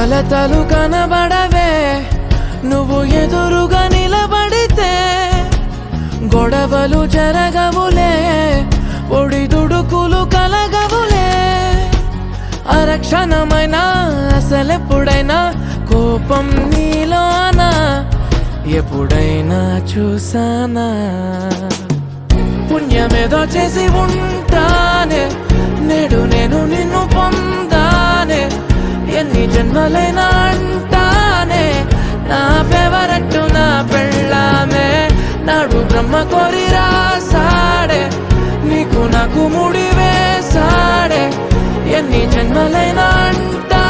కలతలు కనబడవే నువ్వు ఎదురుగా నిలబడితే గొడవలు జరగవులే ఒడిదుడుకులు కలగవులే అరక్షణమైనా అసలెప్పుడైనా కోపం నీలోనా ఎప్పుడైనా చూసానా పుణ్యమేదో చేసి ఉంటానే నేడు నేను నిన్ను పొందానే ఎన్ని జన్మలైనా అంటానే నా ఫేవరెట్ నా పెళ్ళామే నాడు బ్రహ్మ కోరి రాసాడే నీకు నాకు ముడి వేసాడే ఎన్ని జన్మలైనా అంటా